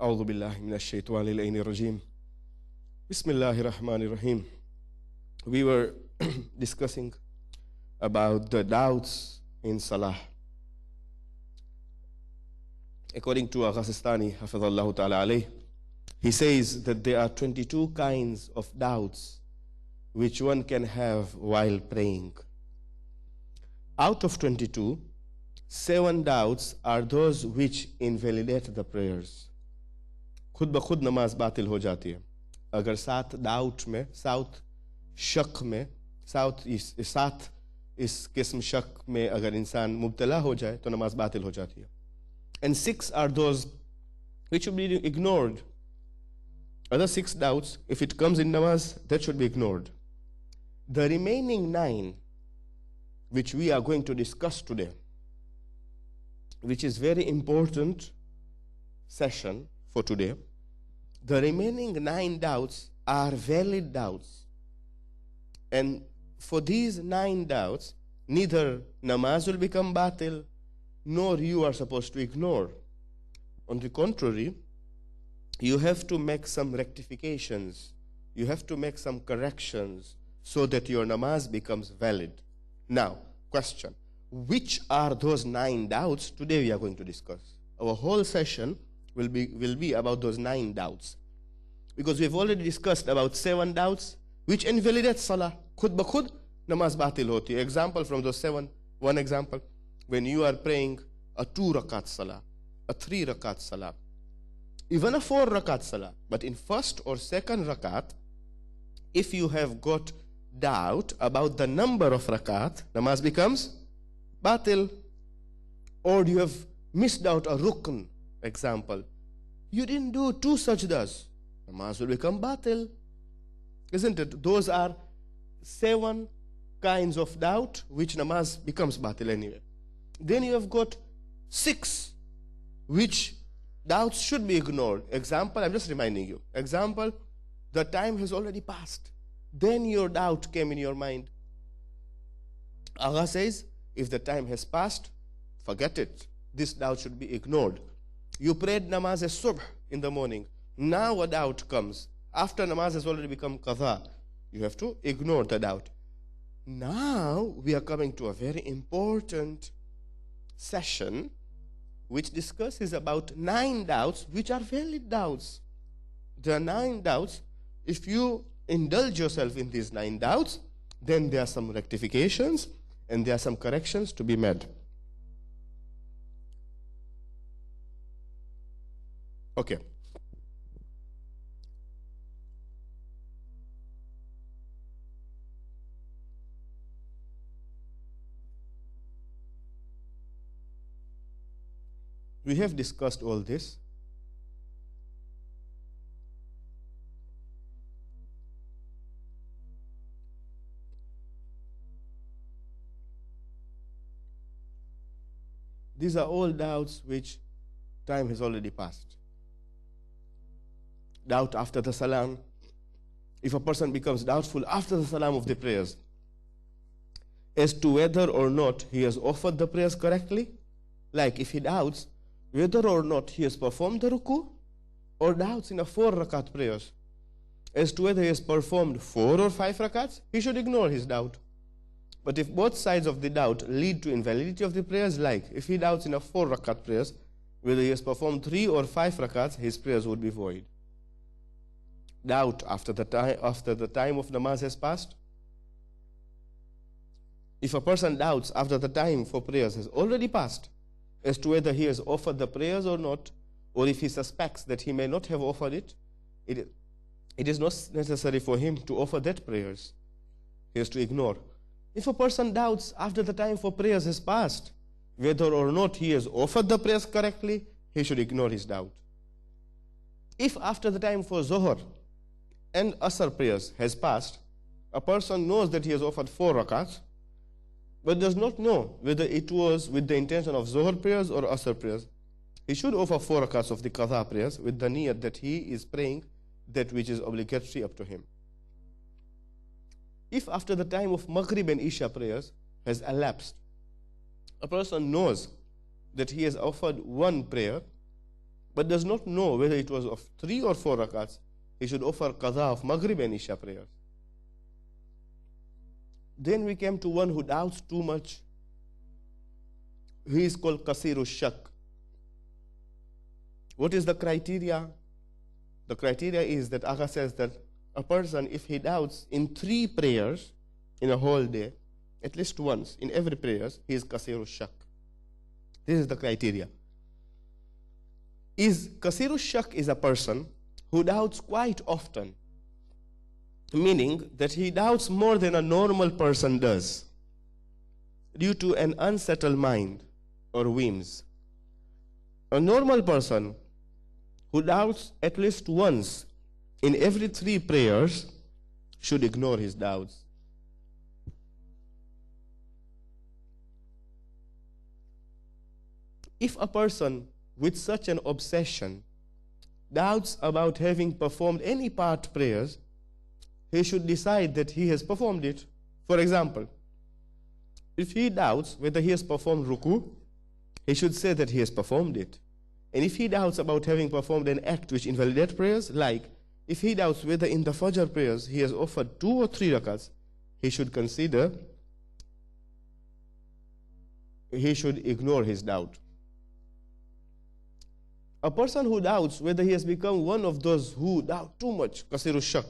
أعوذ بالله من الشيطان اللعين الرجيم بسم الله الرحمن الرحيم. We were discussing about the doubts in Salah. According to Aghasistani, Hafidhullah Ta'ala alayh, he says that there are 22 kinds of doubts which one can have while praying. Out of 22, 7 doubts are those which invalidate the prayers. खुद ब खुद नमाज बातिल हो जाती है अगर 7 doubt में 7 शक में 7 इस किस्म शक में अगर इंसान मुब्तला हो जाए तो नमाज बातिल हो जाती है. And 6 are those which should be ignored. Other 6 doubts, if it comes in namaz, that should be ignored. The remaining 9, which we are going to discuss today, which is very important session for today, the remaining 9 doubts are valid doubts. And for these 9 doubts, neither namaz will become batil, nor you are supposed to ignore. On the contrary, you have to make some rectifications. You have to make some corrections so that your namaz becomes valid. Now, question. Which are those 9 doubts? Today we are going to discuss. Our whole session will be about those 9 doubts. Because we've already discussed about 7 doubts which invalidate salah. Khud ba khud namaz batil hoti. Example from those 7. One example. When you are praying a 2 rakat salah, a 3 rakat salah, even a 4 rakat salah, but in first or second rakat, if you have got doubt about the number of rakat, namaz becomes batil. Or you have missed out a rukn, example. You didn't do 2 sajdas, namaz will become batil. Isn't it? Those are 7 kinds of doubt which namaz becomes batil anyway. Then you have got 6 which doubts should be ignored. Example, I'm just reminding you. Example, the time has already passed. Then your doubt came in your mind. Agha says, if the time has passed, forget it. This doubt should be ignored. You prayed namaz as-subh in the morning. Now a doubt comes. After namaz has already become qadha, you have to ignore the doubt. Now we are coming to a very important session which discusses about 9 doubts which are valid doubts. There are 9 doubts. If you indulge yourself in these 9 doubts, then there are some rectifications and there are some corrections to be made. Okay. We have discussed all this. These are all doubts which time has already passed. Doubt after the salam. If a person becomes doubtful after the salam of the prayers as to whether or not he has offered the prayers correctly, like if he doubts whether or not he has performed the ruku, or doubts in a 4 rakat prayers as to whether he has performed 4 or 5 rakats, he should ignore his doubt. But if both sides of the doubt lead to invalidity of the prayers, like if he doubts in a 4 rakat prayers whether he has performed 3 or 5 rakats, his prayers would be void. Doubt after the time of namaz has passed. If a person doubts after the time for prayers has already passed as to whether he has offered the prayers or not, or if he suspects that he may not have offered it, it is not necessary for him to offer that prayers. He has to ignore. If a person doubts after the time for prayers has passed whether or not he has offered the prayers correctly, he should ignore his doubt. If after the time for Zohar and Asr prayers has passed, a person knows that he has offered 4 rakats, but does not know whether it was with the intention of Zohar prayers or Asr prayers, he should offer 4 rakats of the qadha prayers with the niyyat that he is praying that which is obligatory up to him. If after the time of Maghrib and Isha prayers has elapsed, a person knows that he has offered 1 prayer, but does not know whether it was of 3 or 4 rakats, he should offer qadha of Maghrib and Isha prayers. Then we came to one who doubts too much. He is called Qasiru Shak. What is the criteria? The criteria is that Agha says that a person, if he doubts in 3 prayers in a whole day, at least once in every prayers, he is Qasiru Shak. This is the criteria. Qasiru Shak is a person who doubts quite often, meaning that he doubts more than a normal person does due to an unsettled mind or whims. A normal person who doubts at least once in every 3 prayers should ignore his doubts. If a person with such an obsession doubts about having performed any part prayers, he should decide that he has performed it. For example, if he doubts whether he has performed ruku, he should say that he has performed it. And if he doubts about having performed an act which invalidates prayers, like if he doubts whether in the Fajr prayers he has offered 2 or 3 rakats, he should consider, he should ignore his doubt. A person who doubts whether he has become one of those who doubt too much, Qasiru Shak,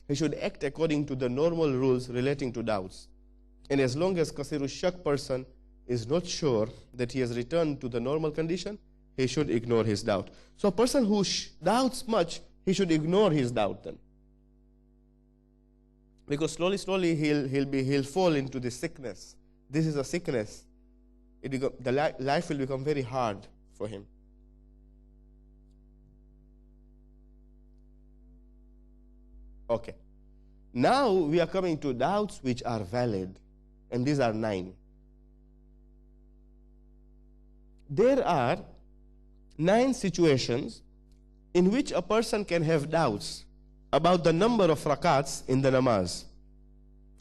he should act according to the normal rules relating to doubts. And as long as Qasiru Shak person is not sure that he has returned to the normal condition, he should ignore his doubt. So a person who doubts much, he should ignore his doubt then. Because slowly he'll fall into this sickness. This is a sickness. Life will become very hard for him. Okay. Now we are coming to doubts which are valid, and these are 9. There are 9 situations in which a person can have doubts about the number of rakats in the namaz,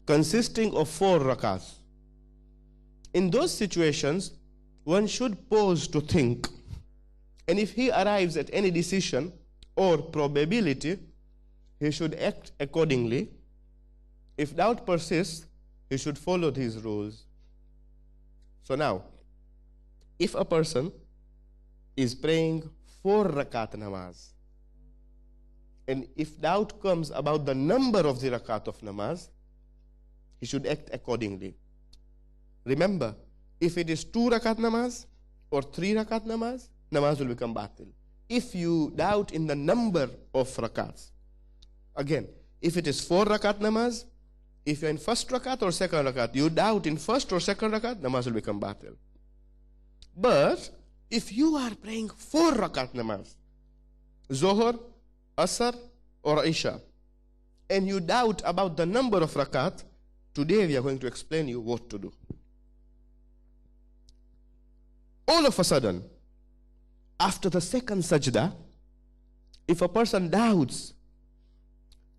consisting of 4 rakats. In those situations, one should pause to think, and if he arrives at any decision or probability, he should act accordingly. If doubt persists, he should follow these rules. So now, if a person is praying 4 rakat namaz, and if doubt comes about the number of the rakat of namaz, he should act accordingly. Remember, if it is 2 rakat namaz or 3 rakat namaz, namaz will become batil. If you doubt in the number of rakats, again, if it is 4 rakat namaz, if you're in first rakat or second rakat, you doubt in first or second rakat, namaz will become batil. But if you are praying 4 rakat namaz, Zohar, Asr, or Isha, and you doubt about the number of rakat, today we are going to explain you what to do. All of a sudden, after the second sajda, if a person doubts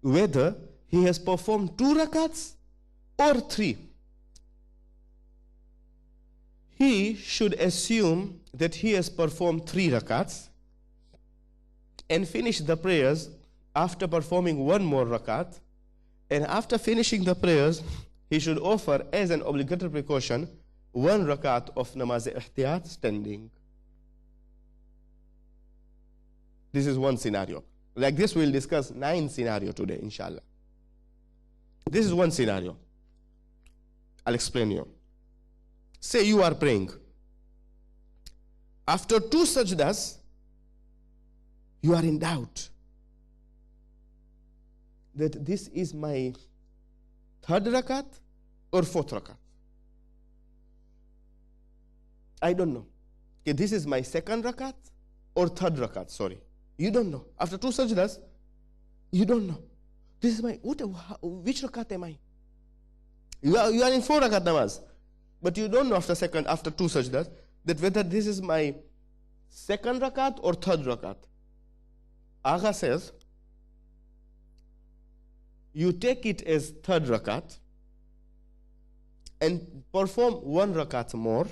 whether he has performed 2 rakats or 3, he should assume that he has performed 3 rakats and finish the prayers after performing 1 more rakat. And after finishing the prayers, he should offer as an obligatory precaution 1 rakat of namaz ihtiyat standing. This is one scenario. Like this, we'll discuss 9 scenarios today, inshallah. This is one scenario. I'll explain you. Say you are praying. After 2 sajdas, you are in doubt that this is my 3rd rakat or 4th rakat. I don't know. Okay, this is my 2nd rakat or 3rd rakat, sorry. You don't know. After 2 sajdas, you don't know. This is my, which rakat am I? You are in 4 rakat namaz, but you don't know after 2 sajdas that whether this is my 2nd rakat or 3rd rakat. Agha says, you take it as 3rd rakat and perform 1 rakat more.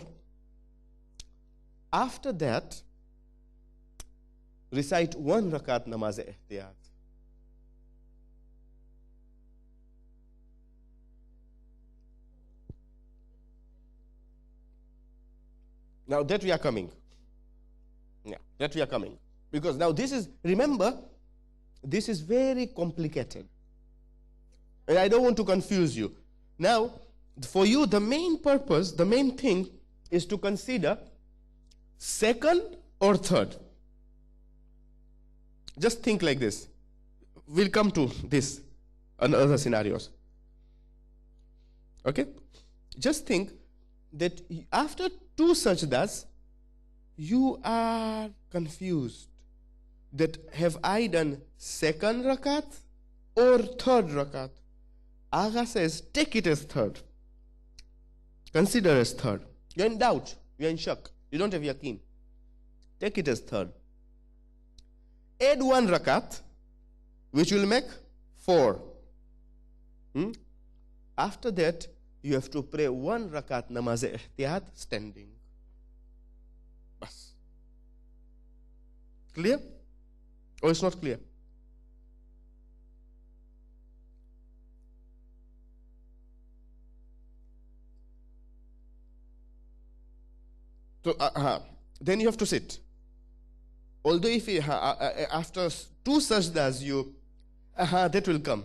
After that, recite 1 rakat namaz ihtiyat. Now that we are coming. Yeah, that we are coming. Because now this is, remember, this is very complicated. And I don't want to confuse you. Now, for you, the main purpose, the main thing is to consider second or third. Just think like this. We'll come to this and other scenarios. Okay? Just think that after 2 sajdas, you are confused that have I done second rakat or third rakat? Agha says, take it as third. Consider as third. You're in doubt. You're in shock. You don't have yaqeen. Take it as third. Add 1 rakat, which will make 4. After that, you have to pray 1 rakat namaz ihtiyat standing. Bas. Clear? Or it's not clear? So, then you have to sit. Although if you, after 2 sajdas you, that will come.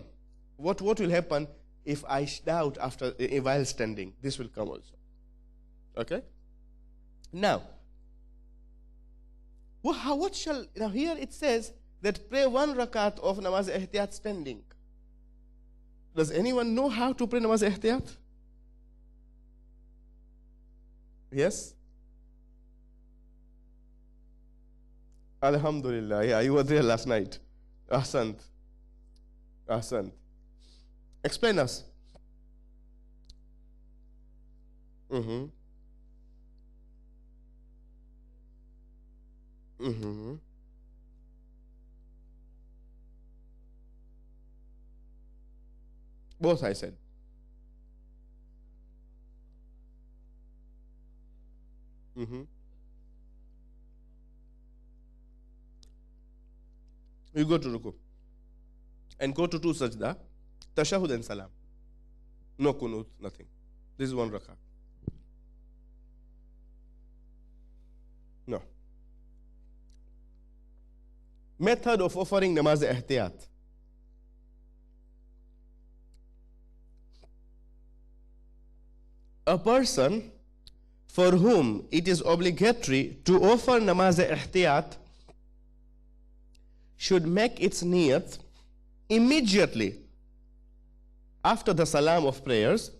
What will happen if I doubt after while standing? This will come also. Okay? Now, what shall, now here it says that pray 1 rakat of namaz ihtiyat standing. Does anyone know how to pray namaz ihtiyat? Yes? Alhamdulillah. Yeah, you were there last night. Ahsant. Ahsant. Explain us. Both I said. You go to ruku and go to 2 sajda, tashahud and salam. No kunut, nothing. This is 1 rakah. No. Method of offering namaz ihtiyat. A person for whom it is obligatory to offer namaz ihtiyat should make its niyat immediately after the salam of prayers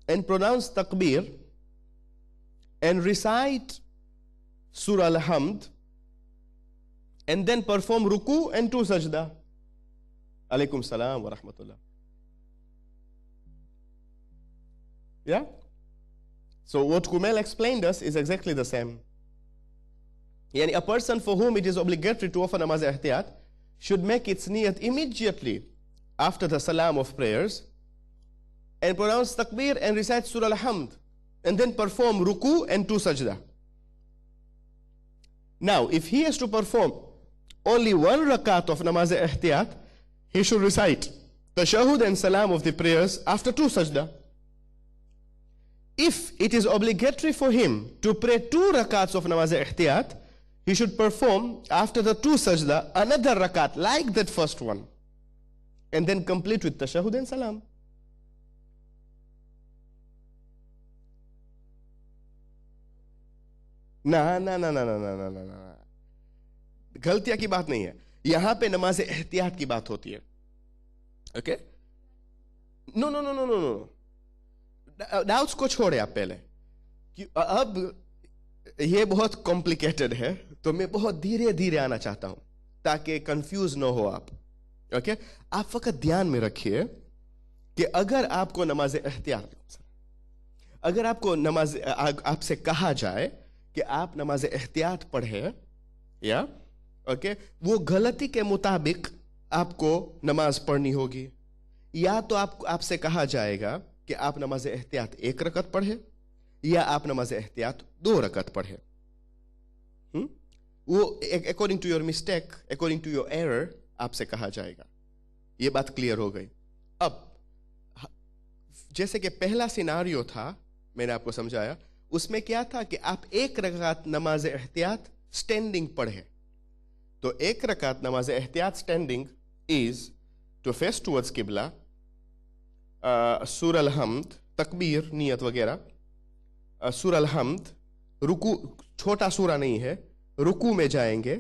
and pronounce takbir and recite Surah Al-Hamd and then perform ruku and 2 sajda. Alaykum salam wa rahmatullah. Yeah? So what Kumail explained us is exactly the same. Yani a person for whom it is obligatory to offer namaz ihtiyat should make its niyat immediately after the salam of prayers and pronounce takbir and recite Surah Al-Hamd and then perform ruku and 2 sajda. Now, if he has to perform only 1 rakat of namaz ihtiyat, he should recite tashahud and salam of the prayers after 2 sajda. If it is obligatory for him to pray 2 rakats of namaz ihtiyat, he should perform after the 2 sajda another rakat like that first one and then complete with tashahud and salam. ना गलतियां की बात नहीं है, यहां पे नमाज एहतियात की बात होती है. Okay? No no no no no no doubts को छोड़े आप पहले कि अब ये बहुत कॉम्प्लिकेटेड है, तो मैं बहुत धीरे धीरे आना चाहता हूं ताकि कंफ्यूज ना हो आप. ओके? आप फकत ध्यान में रखिए कि अगर आपको नमाज एहतियात, अगर आपको नमाज आपसे कहा जाए कि आप नमाज एहतियात पढ़े, या ओके, वो गलती के मुताबिक आपको नमाज पढ़नी होगी, या तो आपसे कहा जाएगा कि आप नमाज एहतियात 1 रकत पढ़े या आप नमाज एहतियात 2 रकत पढ़े. वो according to your mistake, according to your error आपसे कहा जाएगा। ये बात क्लियर हो गई। अब जैसे कि पहला सिनारियो था, मैंने आपको समझाया, उसमें क्या था कि आप एक रकात नमाज एहतियात स्टैंडिंग पढ़े। तो एक रकात नमाज एहतियात standing is to face towards किबला, सूरह अल-हम्द, तकबीर, नियत वगैरह, सूरह अल-हम्द, रुकू, छोटा सूरा नहीं है, रुकू में जाएंगे,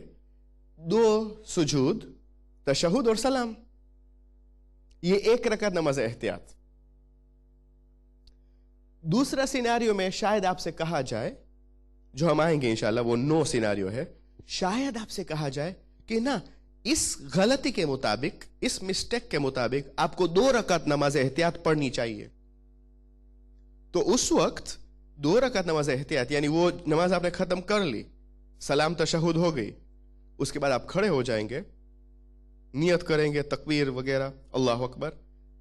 2 सुजूद, तशहुद और सलाम। ये एक रकात नमाज एहतियात। दूसरा सिनारियो में शायद आपसे कहा जाए, जो हम आएंगे इंशाल्लाह, वो 9 सिनारियो है, शायद आपसे कहा जाए कि ना, इस गलती के मुताबिक, इस मिस्टेक के मुताबिक आपको 2 रकात नमाज एहतियात पढ़नी चाहिए। तो उस वक्त 2 रकात नमाज एहतियात, यानी वो नमाज आपने खत्म कर ली, सलाम तशहुद हो गई, उसके बाद आप खड़े हो जाएंगे, नियत करेंगे, तकबीर वगैरह, अल्लाह अकबर,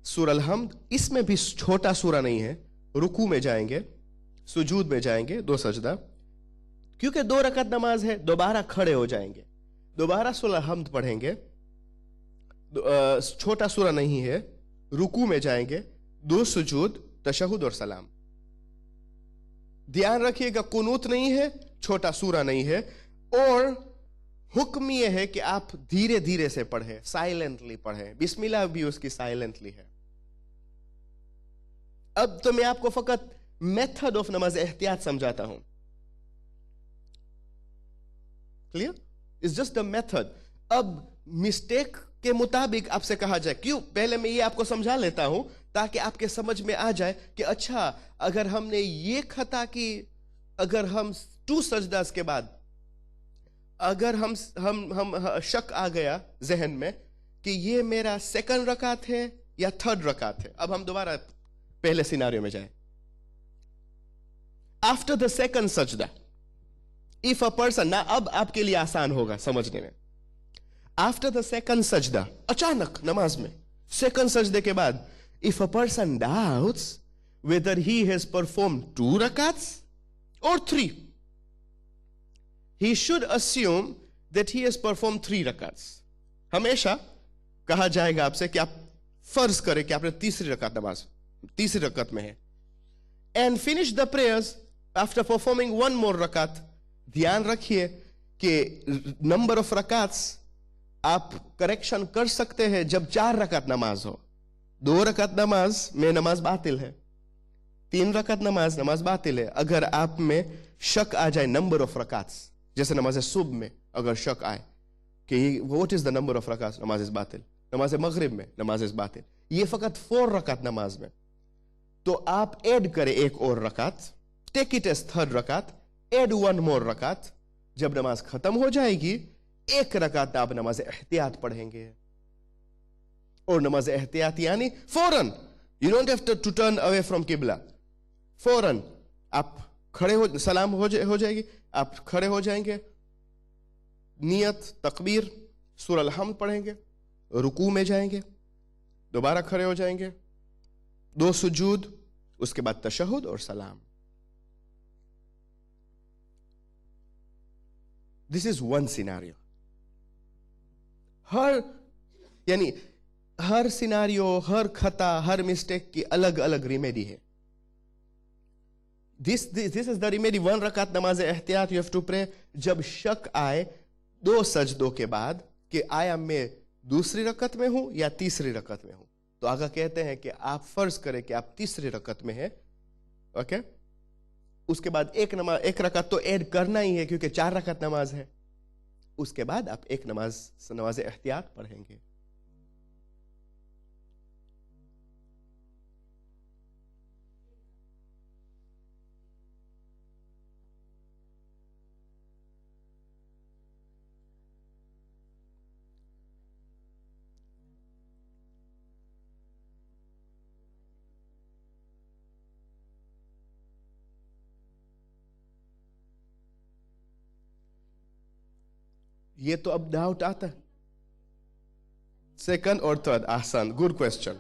सूरह अल-हम्द, इसमें भी छोटा सूरा नहीं है, रुकू में जाएंगे, सुजूद में जाएंगे, 2 सजदा, क्योंकि 2 रकात नमाज है, दोबारा खड़े हो जाएंगे, दोबारा सूरह अल-हम्द पढ़ेंगे, छोटा सूरा नहीं है, रुकू में जाएंगे, 2 सुजूद, तशहुद और सलाम। ध्यान रखिएगा, कुनूत नहीं है, छोटा सूरा नहीं है, और हुक्म यह है कि आप धीरे धीरे से पढ़ें, साइलेंटली पढ़ें। बिस्मिल्लाह भी उसकी साइलेंटली है। अब तो मैं आपको फकत मेथड ऑफ नमाज एहतियात समझाता हूं। Clear? It's just the method. अब मिस्टेक के मुताबिक आपसे कहा जाए, क्यों, पहले मैं ये आपको समझा लेता हूं ताकि आपके समझ में आ जाए कि अच्छा, अगर हमने ये खता की, अगर हम 2 सजदास के बाद अगर हम शक आ गया जहन में कि ये मेरा सेकंड रकात है या थर्ड रकात है। अब हम दोबारा पहले सिनारियो में जाए। आफ्टर द सेकंड सजदा, इफ अ पर्सन, ना अब आपके लिए आसान होगा समझने में। आफ्टर द सेकंड सजदा, अचानक नमाज में सेकंड सजदे के बाद, if a person doubts whether he has performed 2 rakats or 3, he should assume that he has performed 3 rakats. हमेशा कहा जाएगा आपसे कि आप फर्ज करें कि आपने तीसरी रकात नमाज, तीसरी रकात में है, and finish the prayers after performing 1 more rakat. ध्यान रखिए कि नंबर ऑफ रकात्स आप करेक्शन कर सकते हैं जब 4 रकात नमाज हो। 2 रकात नमाज में नमाज बातिल है, 3 रकात नमाज बातिल है। अगर आप में शक आ जाए नंबर ऑफ रकात्स, जैसे नमाज सुबह में अगर शक आए कि what is the number of रकात्स, नमाज इज बातिल। नमाज मगरिब में नमाज इज बातिल। ये फकत 4 रकात नमाज में, तो आप ऐड करें 1 और रकात, टेक इट एज 3rd रकात, ऐड 1 मोर रकात। जब नमाज खत्म हो जाएगी, 1 रकात आप नमाज एहतियात पढ़ेंगे। और नमाज एहतियात यानी फौरन, you don't have to turn away from किबला, फौरन आप खड़े हो, सलाम हो जाएगी, आप खड़े हो जाएंगे, नियत, तकबीर, सूरह अल-हम्द पढ़ेंगे, रुकू में जाएंगे, दोबारा खड़े हो जाएंगे, 2 सुजूद, उसके बाद तशहुद और सलाम। This is 1 scenario. हर सिनारियो, हर खता, हर मिस्टेक की अलग अलग रिमेडी है। This is the remedy. 1 रकात नमाज एहतियात you have to pray जब शक आए 2 सजदों के बाद कि आया मैं दूसरी रकत में हूं या तीसरी रकत में हूं। तो आगा कहते हैं कि आप फर्ज करें कि आप तीसरी रकत में हैं, ओके। उसके बाद एक रकत तो ऐड करना ही है क्योंकि 4 रकत नमाज है। उसके बाद आप एक नमाज एहतियात पढ़ेंगे। ये तो अब डाउट आता है, सेकंड और थर्ड। आसान, गुड क्वेश्चन।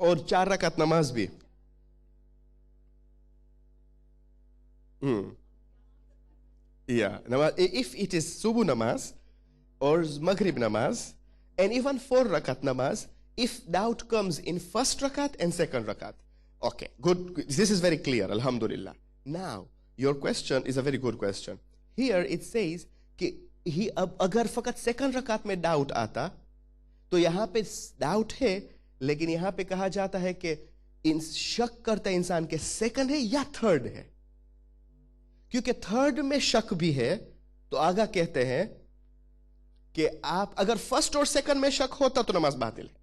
और 4 रकात नमाज भी. Yeah, if it is subuh namaz or maghrib namaz and even 4 rakat namaz, if doubt comes in first rakat and second rakat. Okay, good. This is very clear, alhamdulillah. Now, your question is a very good question. Here it says कि ही अब अगर फकत second रकात में doubt आता तो यहाँ पे doubt है, लेकिन यहाँ पे कहा जाता है कि शक करता है इंसान के सेकंड है या थर्ड है. क्योंकि थर्ड में शक भी है तो आगा कहते हैं कि आप अगर फर्स्ट और सेकंड में शक होता तो नमाज बातिल है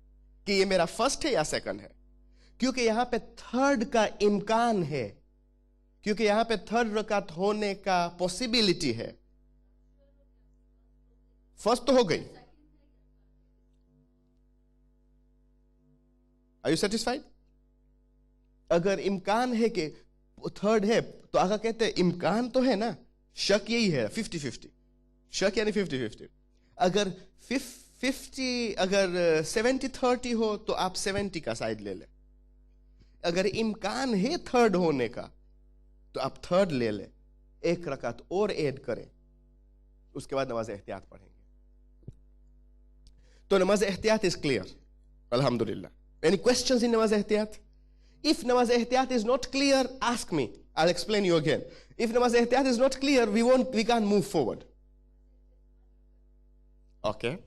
कि ये मेरा फर्स्ट है या सेकंड है, क्योंकि यहां पे थर्ड का इम्कान है, क्योंकि यहां पे थर्ड रकात होने का पॉसिबिलिटी है. फर्स्ट तो हो गई. Are you satisfied? अगर इम्कान है कि थर्ड है तो आगा कहते हैं इम्कान तो है ना, शक यही है 50-50. शक यानी 50-50. अगर 70-30 हो तो आप 70 का साइड ले लें. अगर इम्कान है थर्ड होने का तो आप थर्ड ले लें, एक रकात और ऐड करें, उसके बाद नमाज एहतियात पढ़ेंगे. तो नमाज एहतियात is clear, alhamdulillah. Any questions in namaz ehtiyat? If namaz ehtiyat is not clear, ask me. I'll explain you again. If namaz ehtiyat is not clear, we can't move forward. Okay.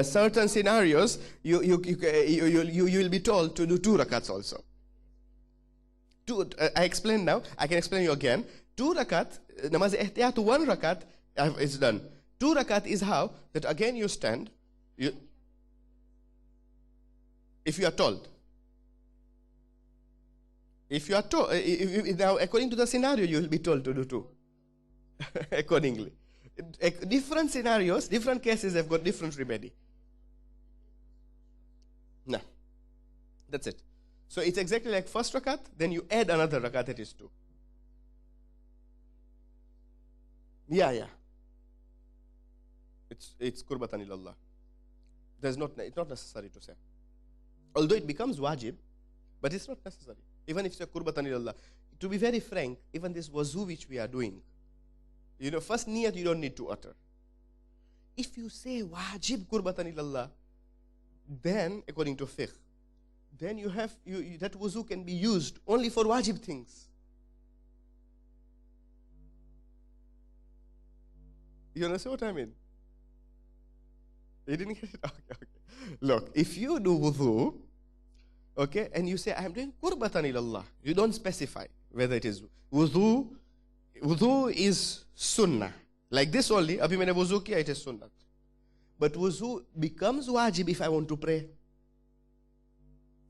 Certain scenarios, you will be told to do 2 rakats also. I explained now. I can explain you again. 2 rakat, namaz ehtiyat, 1 rakat is done. 2 rakat is how that again you stand. If you are told. If you are told, now according to the scenario, you will be told to do 2 accordingly. Different scenarios, different cases have got different remedy. No, that's it. So it's exactly like first rakat, then you add another rakat, that is 2. Yeah. It's qurbatan ilallah. It's not necessary to say. Although it becomes wajib, but it's not necessary. Even if it's a qurbatan ilallah. To be very frank, even this wuzu which we are doing, first niyat you don't need to utter. If you say wajib qurbatan ilallah, then according to fiqh, then that wuzu can be used only for wajib things. You understand what I mean? You didn't get it? Okay. Look, if you do wudu, okay, and you say, I'm doing qurbatan ilallah, you don't specify whether it is wudu. Wudu is sunnah. Like this only, abhi maine wudu kiya, it is sunnah. But wudu becomes wajib if I want to pray.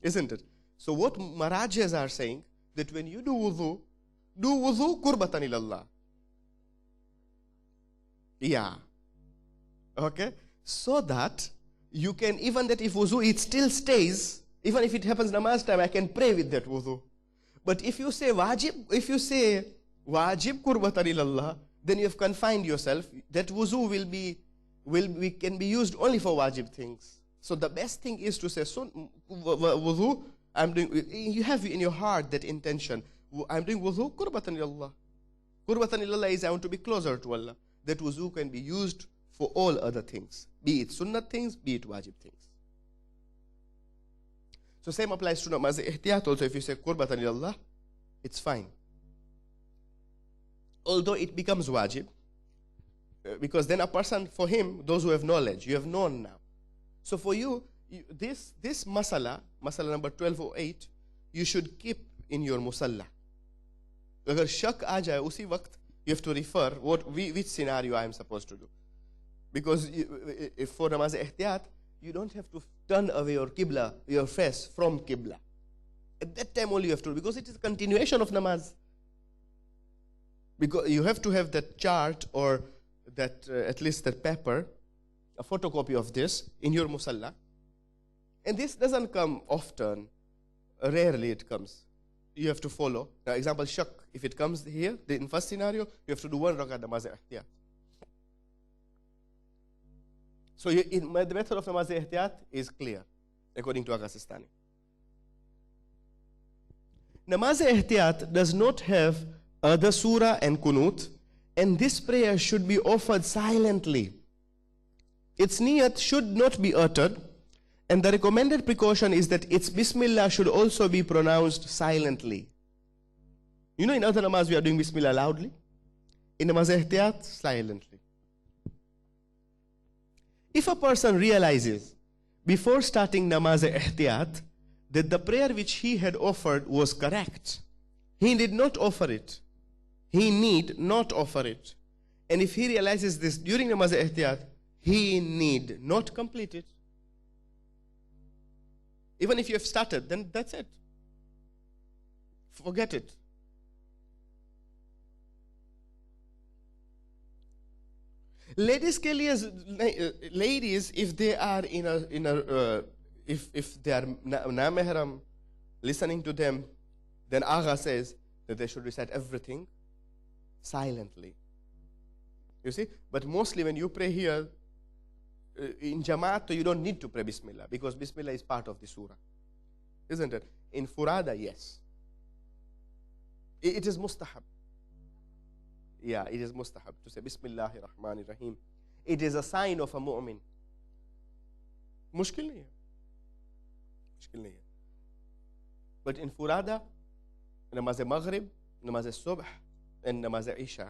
Isn't it? So what Marajas are saying, that when you do wudu qurbatan ilallah. Yeah. Okay? So that you can, even that if wudu it still stays, even if it happens namaz time, I can pray with that wudu. But if you say wajib qurbatan ilallah, then you have confined yourself. That wudu can be used only for wajib things. So the best thing is to say wudu, I'm doing. You have in your heart that intention. I'm doing wudu qurbatan ilallah. Qurbatan ilallah is I want to be closer to Allah. That wudu can be used for all other things, be it sunnat things, be it wajib things. So same applies to namaz ihtiyat also. If you say qurbatan ilallah, it's fine. Although it becomes wajib, because then a person, for him, those who have knowledge, you have known now. So for you, this masala number 1208, you should keep in your musalla. Agar shak aa jaye, usi waqt, you have to refer which scenario I am supposed to do. Because if for namaz ihtiyat, you don't have to turn away your qibla, your face from qibla. At that time only you have to, because it is a continuation of namaz. Because you have to have that chart or that at least that paper, a photocopy of this in your musalla. And this doesn't come often. Rarely it comes. You have to follow. Now, example, shak. If it comes here, in first scenario, you have to do 1 rakat namaz ihtiyat. So the method of namaz ihtiyat is clear. according to Agha Sistani. Namaz-e-Ihtiyat does not have other surah and kunut, and this prayer should be offered silently. Its niyat should not be uttered, and the recommended precaution is that its Bismillah should also be pronounced silently. You know, in other namaz we are doing Bismillah loudly. In namaz-e-Ihtiyat, silently. If a person realizes before starting namaz-e-Ihtiyat that the prayer which he had offered was correct, he did not offer it. He need not offer it. And if he realizes this during namaz-e-Ihtiyat, he need not complete it. Even if you have started, then that's it. Forget it. Ladies के लिए, ladies, if they are if they are na-mahram, listening to them, then Agha says that they should recite everything silently. You see? But mostly when you pray here, in Jamaat, you don't need to pray Bismillah, because Bismillah is part of the surah. Isn't it? In Furada, yes. It is mustahab. Yeah, it is mustahab to say Bismillahir Rahmanir Rahim. It is a sign of a mu'min. Mushkil nahi hai. Mushkil nahi hai. But in Furada, namaz-e-Maghrib, namaz-e-Subh, and namaz-e-Isha,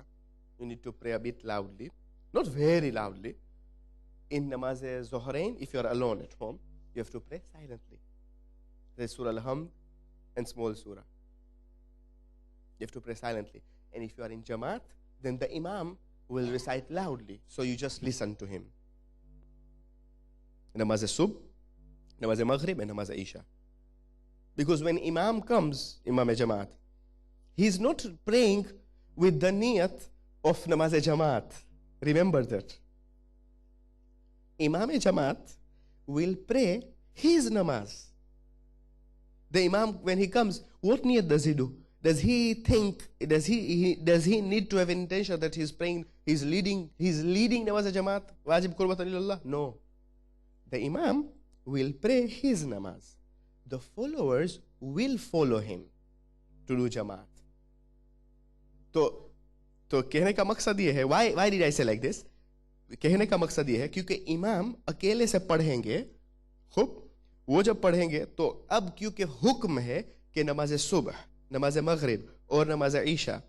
you need to pray a bit loudly. Not very loudly. In namaz-e-Zuhrain, if you are alone at home, you have to pray silently. There is Surah Al-Hamd and small surah. You have to pray silently. And if you are in Jamaat, then the Imam will recite loudly. So you just listen to him. Namaz-e-Subh, namaz-e-Maghrib, and namaz-e-Isha. Because when Imam comes, Imam-e-Jamaat, he is not praying with the niyat of namaz-e-Jamaat. Remember that. Imam-e-Jamaat will pray his namaz. The Imam, when he comes, what niyat does he do? Does he think, does he need to have an intention that he's praying, he's leading namaz-e-Jamaat, wajib qurbatan ilallah? No. The Imam will pray his namaz. The followers will follow him to do Jamaat. तो कहने का मकसद ये है, why did I say like this? कहने का मकसद ये है क्योंकि इमाम अकेले से पढ़ेंगे, खूब वो जब पढ़ेंगे तो अब क्योंकि हुक्म है कि नमाज सुबह, नमाज मगरिब और नमाज ईशा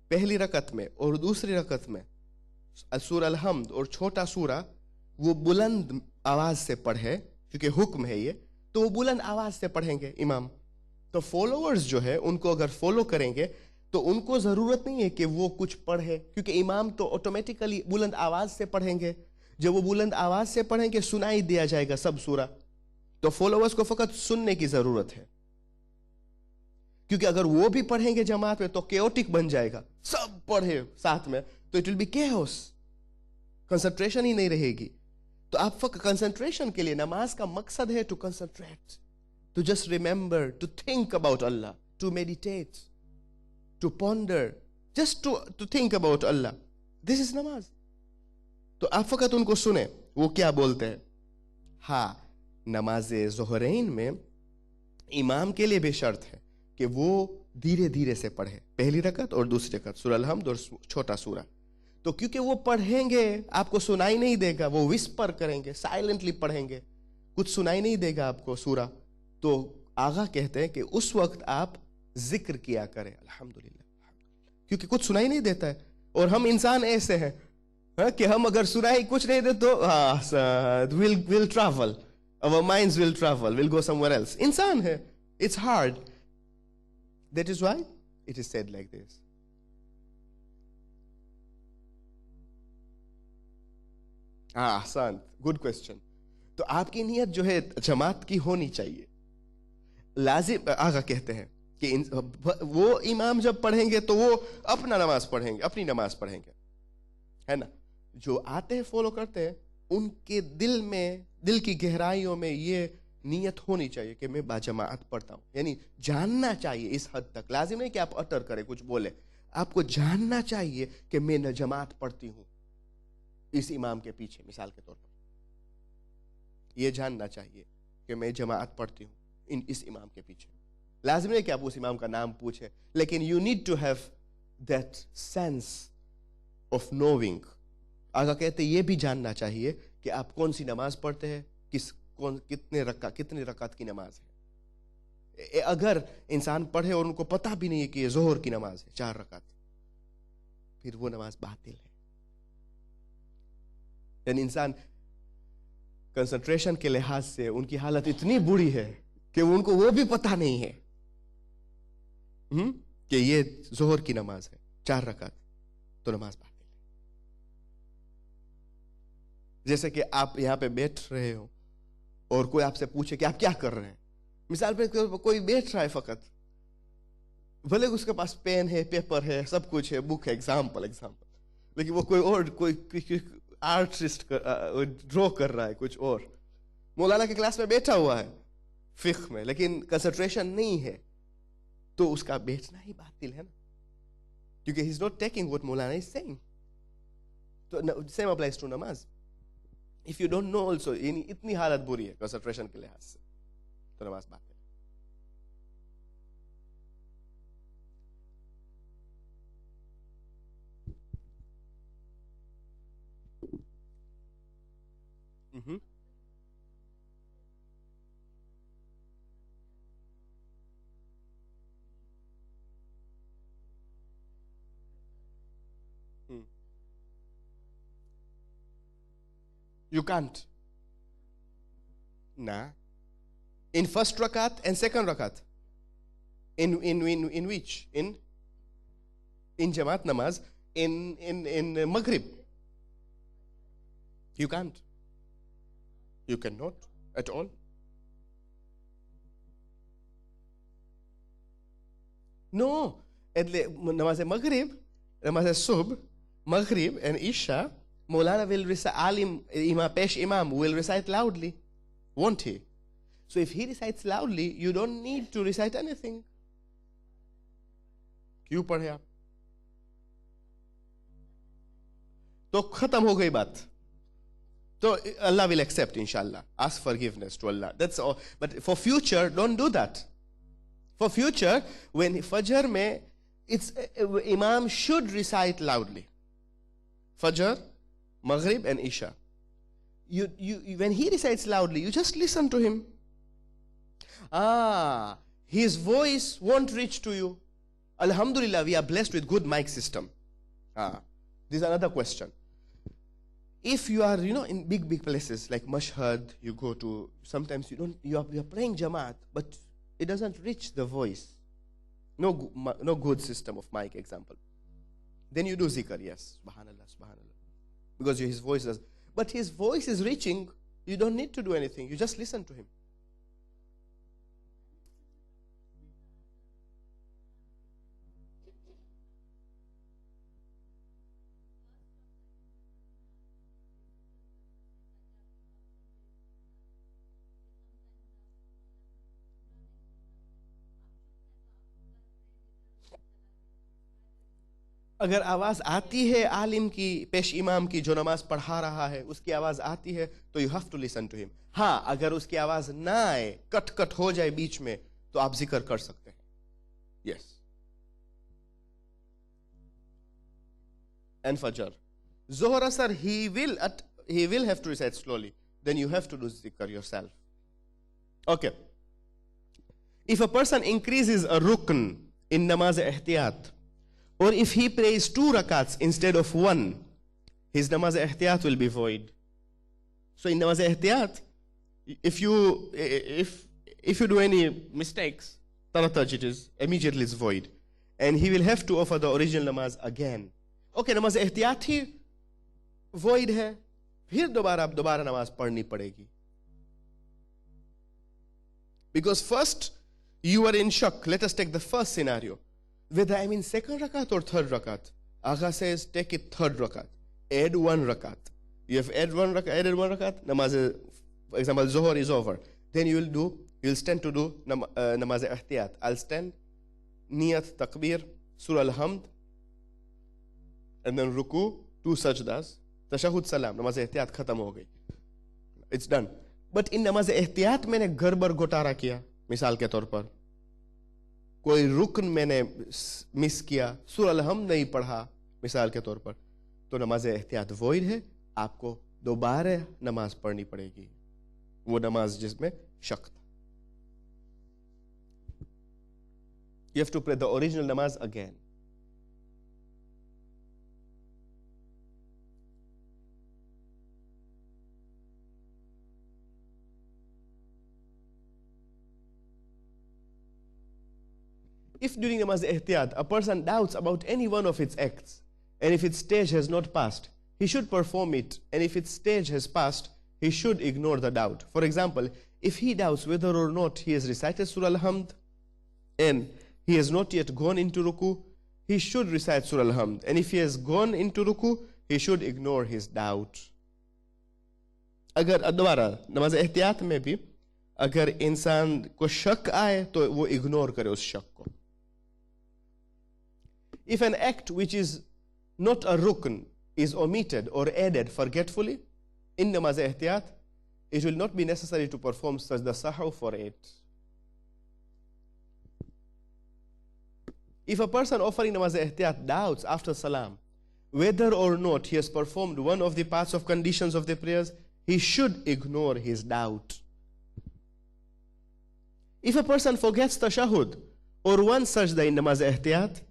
पहली रकत में और दूसरी रकत में सूरह अल-हम्द और छोटा सूरा वो बुलंद आवाज से पढ़े, क्योंकि हुक्म है ये, तो वो बुलंद आवाज से पढ़ेंगे इमाम. तो फॉलोअर्स जो है उनको अगर फॉलो करेंगे तो उनको जरूरत नहीं है कि वो कुछ पढ़े, क्योंकि इमाम तो ऑटोमेटिकली बुलंद आवाज से पढ़ेंगे. जब वो बुलंद आवाज से पढ़ेंगे सुनाई दिया जाएगा सब सूरा, तो फॉलोअर्स को फकत सुनने की जरूरत है. क्योंकि अगर वो भी पढ़ेंगे जमात में तो केओटिक बन जाएगा, सब पढ़े साथ में तो it will be chaos, concentration ही नहीं रहेगी. तो आप कंसंट्रेशन के लिए नमाज का मकसद है to concentrate, to just remember, to think about Allah, to meditate, to ponder, just to think about Allah. This is namaz. तो आप फकत उनको सुने वो क्या बोलते हैं. हाँ, नमाज ज़ोहरैन में इमाम के लिए भी शर्त है कि वो धीरे धीरे से पढ़े, पहली रकत और दूसरी रकत, सूरह अल-हम्द और छोटा सूरा. तो क्योंकि वो पढ़ेंगे आपको सुनाई नहीं देगा, वो विस्पर करेंगे, साइलेंटली पढ़ेंगे, कुछ सुनाई नहीं देगा आपको सूरा. तो आगा कहते हैं कि उस वक्त आप जिक्र किया करें अल्हम्दुलिल्लाह, क्योंकि कुछ सुनाई नहीं देता है. और हम इंसान ऐसे हैं कि हम अगर सुनाई कुछ नहीं दे तो we'll travel, our minds will travel, we'll go somewhere else. इंसान है, it's hard. That is why it is said like this. आसान, good question. तो आपकी नियत जो है जमात की होनी चाहिए. लाजिम आगा कहते हैं कि वो इमाम जब पढ़ेंगे तो वो अपना नमाज पढ़ेंगे, अपनी नमाज पढ़ेंगे, है ना. जो आते हैं फॉलो करते हैं उनके दिल में, दिल की गहराइयों में ये नियत होनी चाहिए कि मैं बाजमात पढ़ता हूं. यानी जानना चाहिए इस हद तक, लाजिम नहीं कि आप अटर करें कुछ बोले, आपको जानना चाहिए कि मैं न जमात पढ़ती हूं इस इमाम के पीछे, मिसाल के तौर पर. ये जानना चाहिए कि मैं जमात पढ़ती हूँ इस इमाम के पीछे। लाजिम है कि आप उस इमाम का नाम पूछे, लेकिन you need to have that sense of knowing. आगा कहते ये भी जानना चाहिए कि आप कौन सी नमाज पढ़ते हैं, कितने रकात की नमाज है। अगर इंसान पढ़े और उनको पता भी नहीं है कि ये जोहर की नमाज है 4 रकात, फिर वो नमाज बातिल है। यानी इंसान कंसंट्रेशन के लिहाज से उनकी हालत इतनी बुरी है कि उनको वो भी पता नहीं है कि ये जोहर की नमाज है 4 रकात, तो नमाज बातिल है। जैसे कि आप यहां पे बैठ रहे हो और कोई आपसे पूछे कि आप क्या कर रहे हैं, मिसाल पे कोई बैठ रहा है फकत, भले उसके पास पेन है, पेपर है, सब कुछ है, बुक है, एग्जाम्पल, लेकिन वो कोई आर्टिस्ट ड्रॉ कर रहा है कुछ और, मौलाना के क्लास में बैठा हुआ है फिक्ह में, लेकिन कंसंट्रेशन नहीं है, तो उसका बैठना ही बातिल है ना, क्योंकि he is not taking what Maulana is saying. तो सेम अप्लाइज टू नमाज। If you don't know also, इतनी हालत बुरी है कंसंट्रेशन के लिहाज से, तो नमाज बातिल है। You can't. Nah. In first rakat and second rakat. In which? In Jamaat namaz. In Maghrib. You can't. You cannot at all. No. Namaz Maghrib, namaz Subh, Maghrib and Isha, Maulana will recite, Imam will recite loudly, won't he? So if he recites loudly, you don't need to recite anything. क्यों पढ़े आप? तो खत्म हो गई बात। So Allah will accept, inshallah. Ask forgiveness to Allah. That's all. But for future, don't do that. For future, when Fajr mein, Imam should recite loudly. Fajr, Maghrib and Isha. When he recites loudly, you just listen to him. His voice won't reach to you. Alhamdulillah, we are blessed with good mic system. This is another question. If you are, in big places like Mashhad, you go to, sometimes you are praying Jamaat, but it doesn't reach the voice. No good system of mic example. Then you do zikr, yes, subhanallah, subhanallah. Because his voice does. But his voice is reaching, you don't need to do anything. You just listen to him. अगर आवाज आती है आलिम की, पेश इमाम की, जो नमाज पढ़ा रहा है, उसकी आवाज आती है, तो you have to listen to him. हाँ, अगर उसकी आवाज ना आए, कट हो जाए बीच में, तो आप जिक्र कर सकते हैं। यस। एंड फजर, जोहर, असर, he will have to recite slowly. Then you have to do zikr yourself. Okay. If a person increases a rukn in namaz ihtiyat, or if he prays 2 rakats instead of 1, his namaz ihtiyat will be void. So in namaz ihtiyat, if you do any mistakes, tarattaj it is, immediately it's void. And he will have to offer the original namaz again. Okay, namaz ihtiyat he void है, फिर दोबारा नमाज पढ़नी पड़ेगी. Because first, you are in shock. Let us take the first scenario. Whether I'm in second rakat or third rakat. Agha says, take it third rakat. Add 1 rakat. You have added 1 rakat, namaz, for example, Zohar is over. Then you'll stand to do namaz ihtiyat. I'll stand, niyat, takbir, surah al-hamd, and then ruku, 2 sajdas, tashahud, salam, namaz ihtiyat khatam ho gayi. It's done. But in नमाज एहतियात मैंने गड़बड़ घोटाला किया, मिसाल के तौर पर कोई रुकन मैंने मिस किया, सूरह अल-हम्द नहीं पढ़ा मिसाल के तौर पर, तो नमाज एहतियात वॉइड है, आपको दोबारा नमाज पढ़नी पड़ेगी, वो नमाज जिसमें शक था. You have to pray the original namaz again. If during namaz ihtiyat a person doubts about any one of its acts, and if its stage has not passed, he should perform it, and if its stage has passed, he should ignore the doubt. For example, if he doubts whether or not he has recited Surah Al-Hamd and he has not yet gone into ruku, he should recite Surah Al-Hamd, and if he has gone into ruku, he should ignore his doubt. अगर दोबारा नमाज एहतियात में भी अगर इंसान को शक आए तो वो इग्नोर करे उस शक को. If an act which is not a rukn is omitted or added forgetfully in namaz ihtiyat, it will not be necessary to perform sajda sahw for it. If a person offering namaz ihtiyat doubts after salam whether or not he has performed one of the parts of conditions of the prayers, he should ignore his doubt. If a person forgets tashahhud or one sajda in namaz ihtiyat,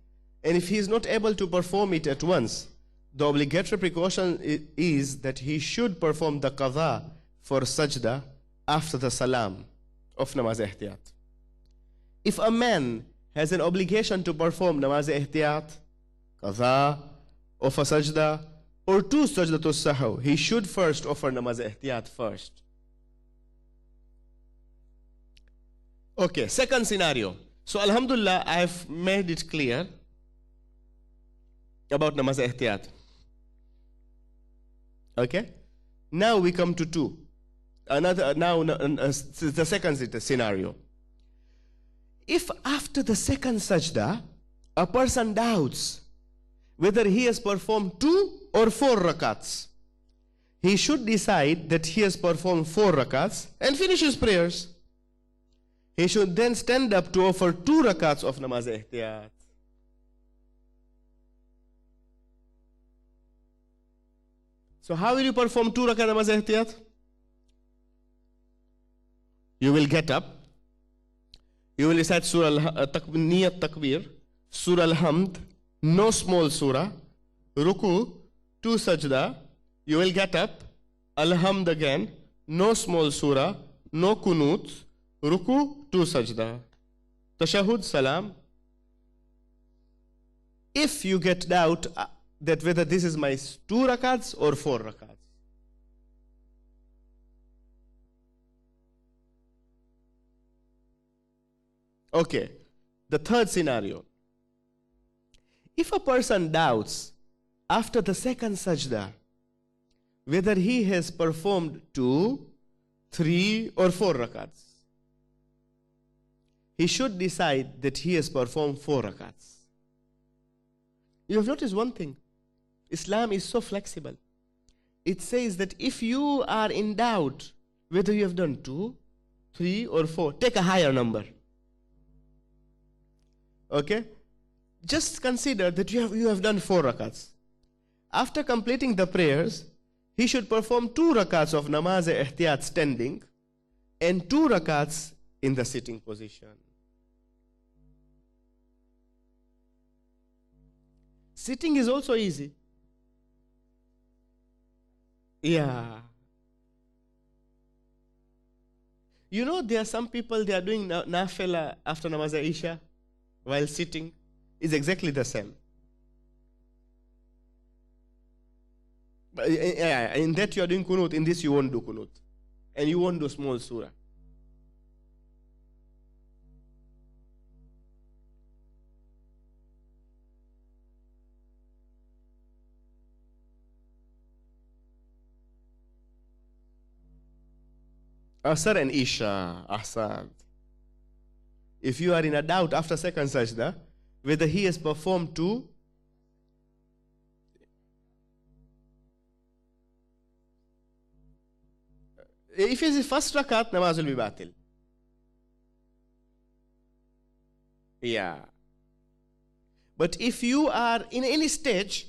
and if he is not able to perform it at once, the obligatory precaution is that he should perform the qadha for sajda after the salam of namaz ihtiyat. If a man has an obligation to perform namaz ihtiyat, qadha of a sajda, or two sajdatul sahw, he should first offer namaz ihtiyat first. Okay, second scenario. So alhamdulillah, I have made it clear about namaz ihtiyat. Okay? Now we come to two. The second scenario. If after the second sajda, a person doubts whether he has performed 2 or 4 rakats, he should decide that he has performed 4 rakats and finish his prayers. He should then stand up to offer 2 rakats of namaz ihtiyat. So how will you perform 2 rakat namaz ihtiyat? You will get up, you will recite Surah Niyat Takbir, Surah Al-Hamd, no small surah, Ruku, 2 sajda, you will get up, Al-Hamd again, no small surah, no kunut, Ruku, 2 sajda, Tashahhud, Salam. If you get doubt that whether this is my 2 rakats or 4 rakats. Okay, the third scenario. If a person doubts after the second sajda whether he has performed 2, 3 or 4 rakats, he should decide that he has performed 4 rakats. You have noticed one thing. Islam is so flexible. It says that if you are in doubt whether you have done 2, 3 or 4, take a higher number. Okay? Just consider that you have done 4 rakats. After completing the prayers, he should perform 2 rakats of namaz ihtiyat standing and 2 rakats in the sitting position. Sitting is also easy. Yeah. You know, there are some people, they are doing nafila after namaz Isha while sitting. It's exactly the same. But in that you are doing kunut, in this you won't do kunut. And you won't do small surah. Asr and Isha, Ahsan. If you are in a doubt after second sajda, whether he has performed 2, If it's the first rakat, namaz will be batil. Yeah. But if you are in any stage,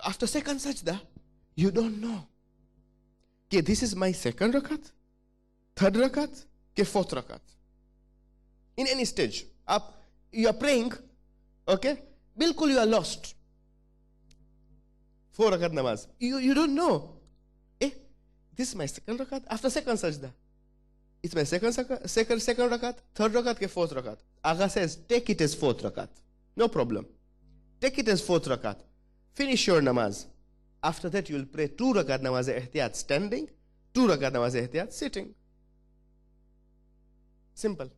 after second sajda, you don't know. Okay, this is my second rakat, third rakat, okay, fourth rakat. In any stage, up, you are praying, okay, bilkul you are lost. 4 rakat namaz. You don't know. This is my second rakat, after second sajda. It's my second rakat, third rakat, ke fourth rakat. Agha says, take it as fourth rakat. No problem. Take it as fourth rakat. Finish your namaz. After that, you will pray 2 rakat namaz-e-ihtiyat standing, 2 rakat namaz-e-ihtiyat sitting. Simple.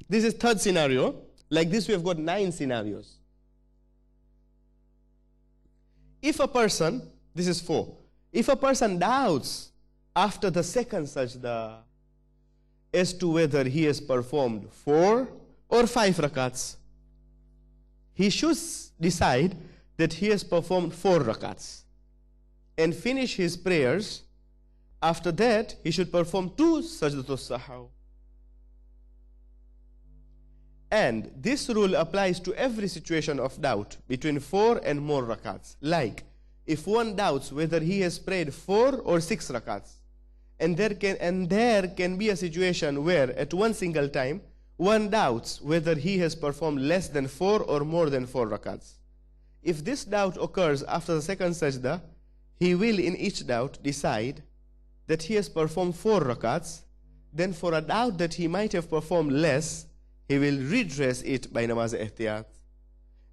This is third scenario. Like this, we have got 9 scenarios. If a person, this is 4. If a person doubts after the second sajda as to whether he has performed 4 or 5 rakats, he should decide that he has performed 4 rakats and finish his prayers. After that, he should perform 2 sajdatul sahw. And this rule applies to every situation of doubt between 4 and more rakats. Like, if one doubts whether he has prayed 4 or 6 rakats, and there can be a situation where at one single time, one doubts whether he has performed less than 4 or more than 4 rakats. If this doubt occurs after the second sajda, he will in each doubt decide that he has performed 4 rakats. Then for a doubt that he might have performed less, he will redress it by namaz-e-ihtiyat.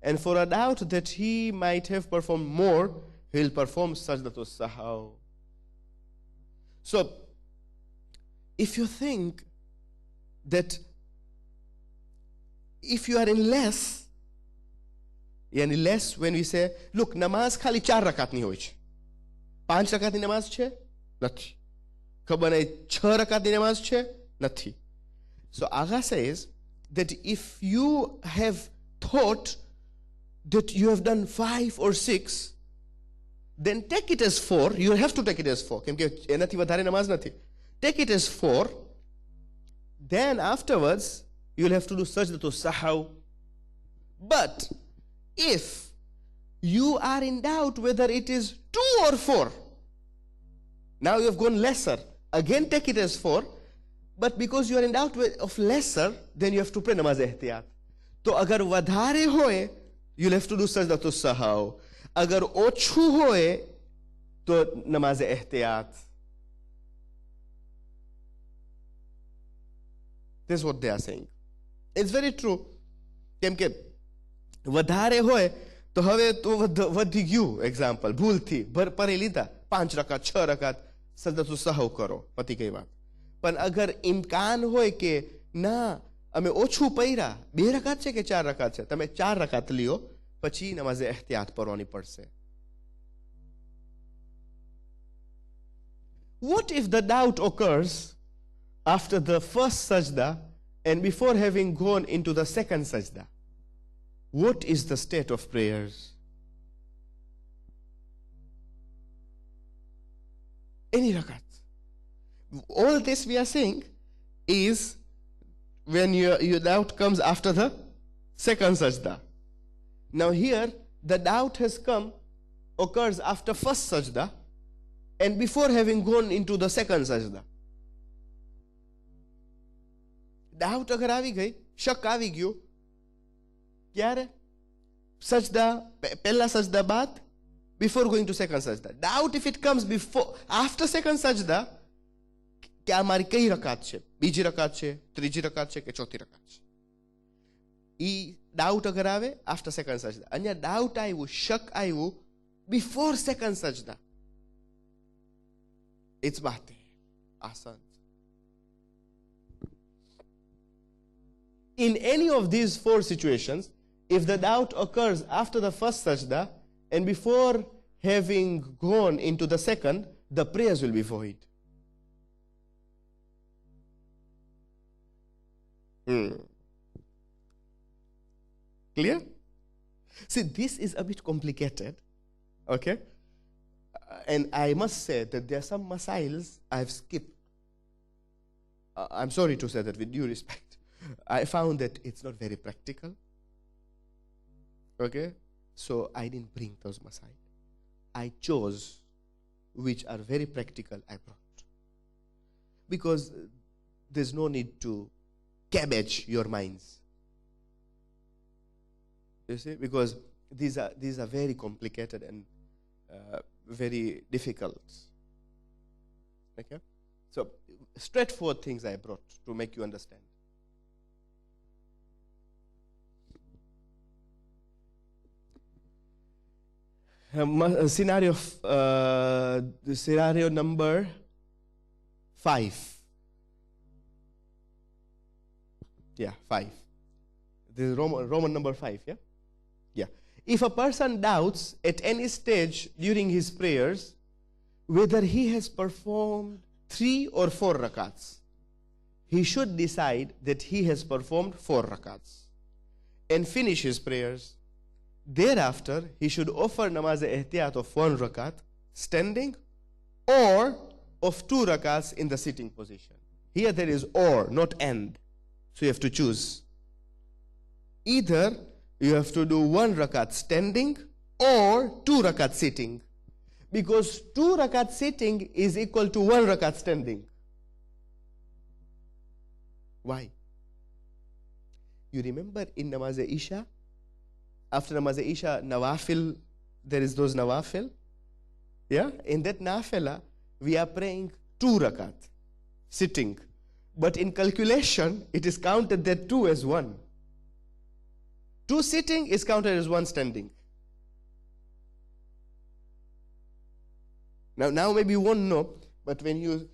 And for a doubt that he might have performed more, he will perform sajdatul sahw. So, if you think that if you are in less, yani less when we say, look, namaz khali 4 rakat ni hoy chhe. 5 rakat ni namaz chhe? Nathi. Khabar nahi 6 rakat ni namaz chhe? Nathi. So, Agha says that if you have thought that you have done 5 or 6, then take it as 4. You have to take it as 4. Take it as 4. Then afterwards, you'll have to do sajdatul sahw. But if you are in doubt whether it is 2 or 4, now you have gone lesser. Again, take it as 4. But because you are in doubt of lesser, then you have to pray namaz-e-ihtiyat. So, agar vadhare hoye, you'll have to do sajdatul sahw. Agar ochu hoye, to namaz-e-ihtiyat. This is what they are saying. It's very true. કેમ કે વધારે હોય તો હવે તો વધી ગયું example ભૂલથી પરી લીધા 5 રકાત 6 રકાત સજદતુલ સહવ કરો પતી ગઈ વાત. પણ અગર ઇમ્કાન હોય કે ના અમે ઓછું પૈરા 2 રકાત છે કે 4 રકાત છે, તમે 4 રકાત લ્યો પછી નમાઝે એહતિયાત પઢવાની પડશે. What if the doubt occurs after the first sajda and before having gone into the second sajda? What is the state of prayers? Any rakat. All this we are saying is when your doubt comes after the second sajda. Now here, the doubt has occurs after first sajda and before having gone into the second sajda. Doubt agar આવી ગઈ, શક આવી ગયો, ક્યારે? સજદા, પહેલા સજદા બાદ, before going to second sajda. Doubt if it comes after second sajda, કે આ મારી કઈ રકાત છે, બીજી રકાત છે, ત્રીજી રકાત છે કે ચોથી રકાત છે. ઈ doubt અગર આવે after second sajda. અહીંયા doubt આવ્યું, શક આવ્યું before second sajda. It's બાતે, આસાન. In any of these 4 situations, if the doubt occurs after the first sajda and before having gone into the second, the prayers will be void. Clear? See, this is a bit complicated. Okay? And I must say that there are some masails I've skipped. I'm sorry to say that with due respect. I found that it's not very practical. Okay? So I didn't bring those masail. I chose which are very practical, I brought. Because there's no need to cabbage your minds. You see? Because these are very complicated and very difficult. Okay? So, straightforward things I brought to make you understand. Scenario number 5. Yeah, 5. This is Roman number 5, yeah? Yeah. If a person doubts at any stage during his prayers whether he has performed 3 or 4 rakats, he should decide that he has performed 4 rakats and finish his prayers. Thereafter, he should offer namaz-e-ihtiyat of 1 rakat standing or of 2 rakats in the sitting position. Here there is or, not and. So you have to choose. Either you have to do 1 rakat standing or 2 rakat sitting. Because 2 rakat sitting is equal to 1 rakat standing. Why? You remember in namaz-e-isha? After namaz-e-isha, nawafil, there is those nawafil. Yeah? In that nafila, we are praying 2 rakat, sitting. But in calculation, it is counted that 2 as 1. 2 sitting is counted as 1 standing. Now maybe you won't know, but when you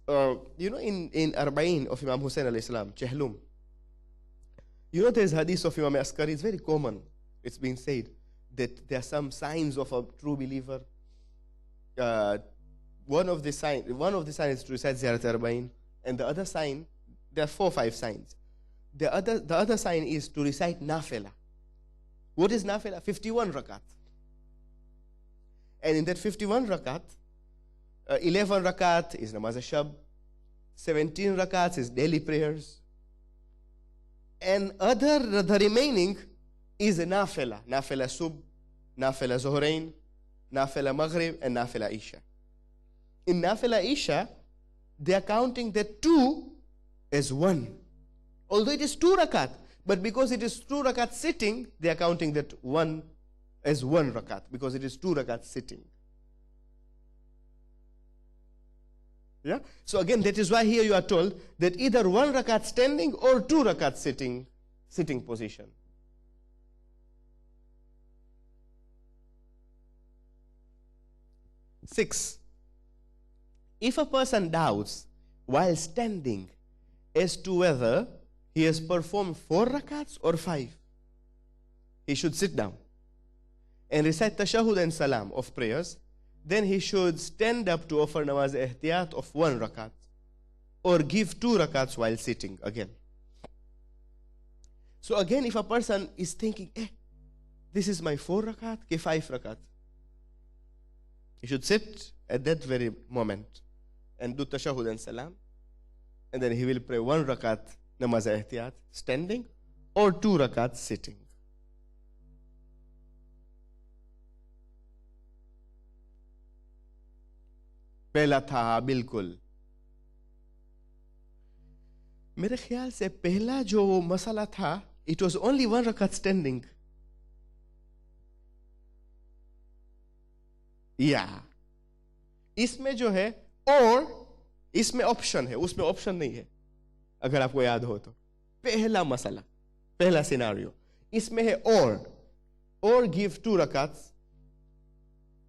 know in Arba'in of Imam Hussain alayhi salam, Chehlum, you know there's hadith of Imam Askari, it's very common. It's been said that there are some signs of a true believer. One of the signs is to recite Ziyarat Arba'in, and the other sign, there are 4 or 5 signs. The other sign is to recite nafila. What is nafila? 51 rakat. And in that 51 rakat, 11 rakat is namaz al-shab, 17 rakats is daily prayers, and the remaining is a nafila. Nafila sub, nafila zuhrain, nafila maghrib, and nafila isha. In nafila isha, they are counting that 2 as 1. Although it is 2 rakat, but because it is 2 rakat sitting, they are counting that 1 as 1 rakat, because it is 2 rakat sitting. Yeah? So again, that is why here you are told that either 1 rakat standing or 2 rakat sitting position. Six, if a person doubts while standing as to whether he has performed 4 rakats or 5, he should sit down and recite tashahud and salam of prayers. Then he should stand up to offer namaz-e-ihtiyat of 1 rakat or give 2 rakats while sitting again. So again, if a person is thinking, this is my 4 rakat, 5 rakat, he should sit at that very moment and do tashahud and salam, and then he will pray 1 rakat namaz-e-ihtiyat standing or 2 rakat sitting. पहला था बिल्कुल, मेरे ख्याल से पहला जो वो मसला था, it was only 1 rakat standing. इसमें जो है और इसमें ऑप्शन है, उसमें ऑप्शन नहीं है, अगर आपको याद हो तो. पहला मसला, पहला सिनारियो, इसमें है or give 2 rakats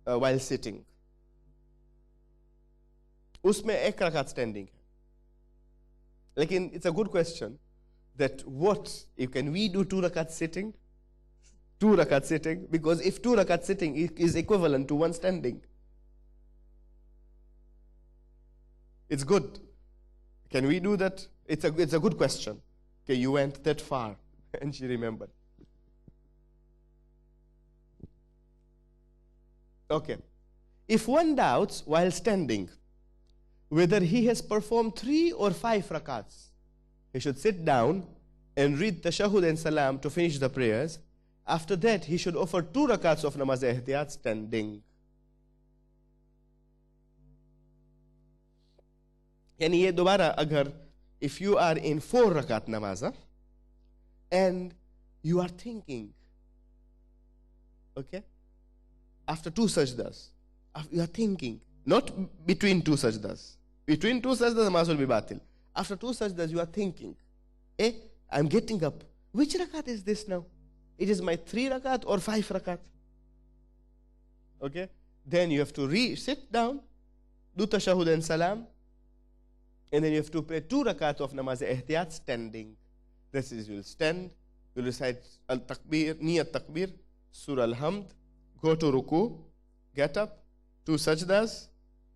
while sitting. उसमें 1 rakat standing है. Lekin it's a good question that can we do 2 rakat sitting? 2 rakat sitting, because if 2 rakat sitting is equivalent to 1 standing, it's good. Can we do that? It's a good question. Okay, you went that far, and she remembered. Okay. If one doubts while standing whether he has performed 3 or 5 rakats, he should sit down and read tashahhud and salam to finish the prayers. After that, he should offer 2 rakats of namaz ihtiyat standing. यानी ये दोबारा अगर if you are in 4 rakat namaz and you are thinking, okay, after 2 sajdas, you are thinking, not between 2 sajdas. Between 2 sajdas, namaz will be batil. After 2 sajdas, you are thinking, I'm getting up. Which rakat is this now? It is my 3 rakat or 5 rakat? Okay? Then you have to sit down, do tashahhud and salam, and then you have to pray 2 rakat of namaz ihtiyat standing. This is, you will stand, you will recite al-takbir, niyat takbir, surah al-hamd, go to ruku, get up, 2 sajdas,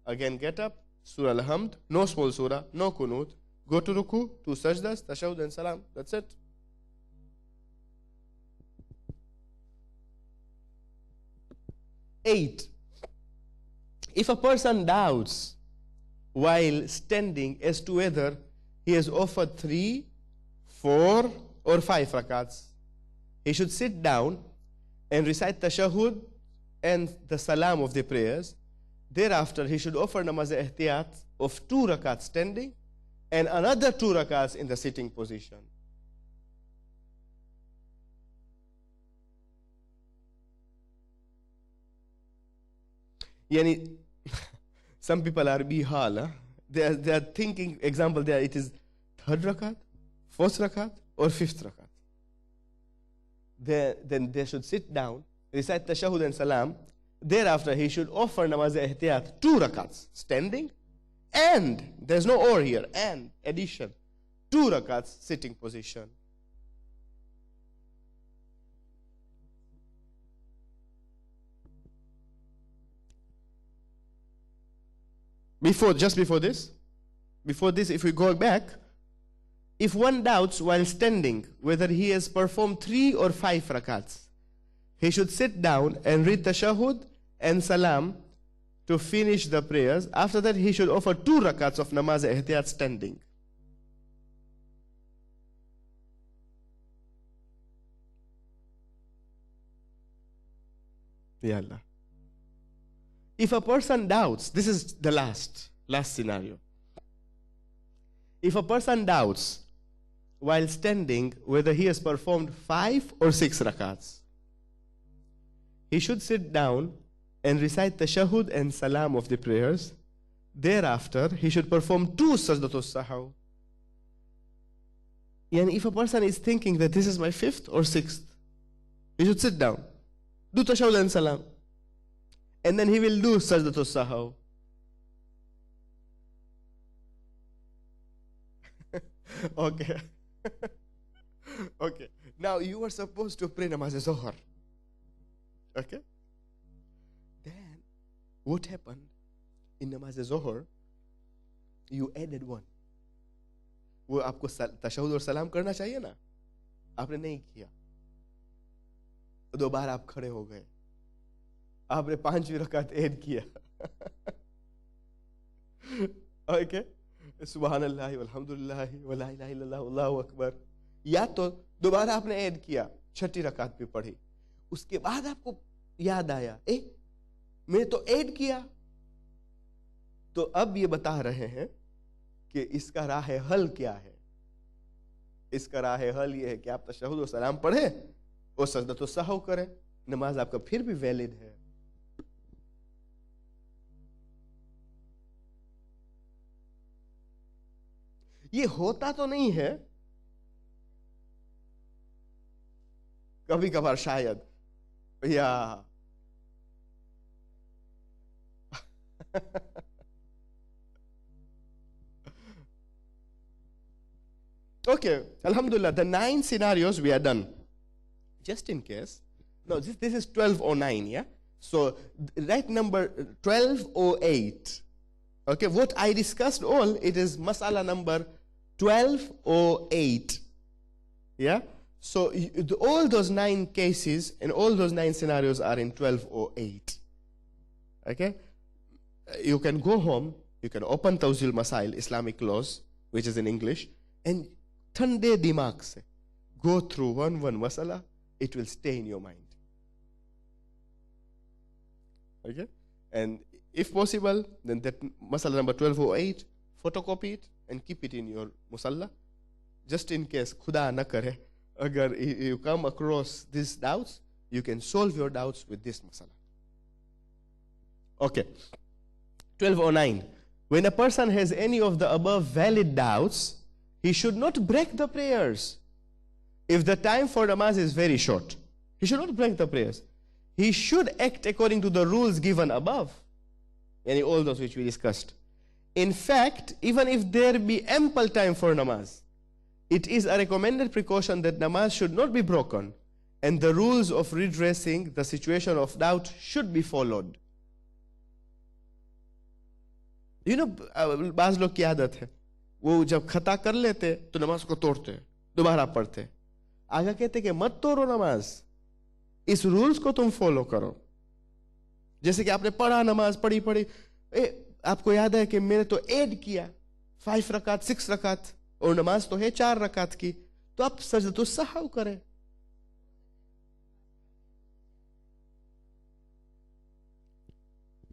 again get up, surah al-hamd, no small surah, no kunut, go to ruku, 2 sajdas, tashahhud and salam. That's it. Eight, if a person doubts while standing as to whether he has offered 3, 4, or 5 rakats, he should sit down and recite tashahhud and the salam of the prayers. Thereafter, he should offer namaz ihtiyat of 2 rakats standing and another 2 rakats in the sitting position. Yani, some people are bihal. They are thinking, example there, it is 3rd rakat, 4th rakat, or 5th rakat. Then they should sit down, recite tashahhud and salam. Thereafter, he should offer namaz ihtiyat 2 rakats standing, and there's no or here, and addition, 2 rakats sitting position. Just before this, if we go back, if one doubts while standing whether he has performed 3 or 5 rakats, he should sit down and read tashahhud and salam to finish the prayers. After that, he should offer 2 rakats of namaz ihtiyat standing. Ya Allah. If a person doubts, this is the last scenario. If a person doubts while standing whether he has performed 5 or 6 rakats, he should sit down and recite tashahhud and salam of the prayers. Thereafter, he should perform 2 sajdatul sahw. And if a person is thinking that this is my 5th or 6th, he should sit down, do tashahhud and salam, and then he will do sajdatul sahw. Okay. Okay. Now you are supposed to pray namaz zohar. Okay? Then what happened in namaz zohar? You added 1. वो आपको तशहुद और सलाम करना चाहिए ना, आपने नहीं किया, दोबारा आप खड़े हो गए, आपने 5वीं रकात ऐड किया. ओके, सुभान अल्लाह वल्हम्दुलिल्लाह वला इलाहा इल्लल्लाह अल्लाहु अकबर, या तो दोबारा आपने ऐड किया, 6ठी रकात पे पढ़ी, उसके बाद आपको याद आया, मैंने तो ऐड किया. तो अब ये बता रहे हैं कि इसका राह हल क्या है. इसका राह हल ये है कि आप तशहुद और सलाम पढ़े और सजदतुल सहव करें, नमाज आपका फिर भी वैलिड है. ये होता तो नहीं है, कभी कभार शायद, या okay, alhamdulillah, the 9 scenarios we are done. Just in case, no, this is 1209, yeah? So, right number 1208. Okay, what I discussed all, it is masala number 1208. Yeah? So, all those 9 cases and all those 9 scenarios are in 1208. Okay? you can go home, you can open Tawzil Masail, Islamic laws, which is in English, and thande dimag se go through one masala, it will stay in your mind. Okay? And if possible, then that masala number 1208, photocopy it and keep it in your musalla. Just in case, khuda na kare, agar you come across these doubts, you can solve your doubts with this masala. Okay. 1209. When a person has any of the above valid doubts, he should not break the prayers. If the time for namaz is very short, he should not break the prayers. He should act according to the rules given above, and all those which we discussed. In fact, even if there be ample time for namaz, it is a recommended precaution that namaz should not be broken, and the rules of redressing the situation of doubt should be followed. You know, बाज़ लोग की आदत है, वो जब खता कर लेते तो नमाज को तोड़ते, दोबारा पढ़ते. आगे कहते कि मत तोड़ो नमाज, इस रूल्स को तुम फॉलो करो. जैसे कि आपने पढ़ा नमाज, पढ़ी, आपको याद है कि मैंने तो ऐड किया 5 रकात, 6 रकात, और नमाज तो है 4 रकात की, तो आप सजदतुस सहव करें.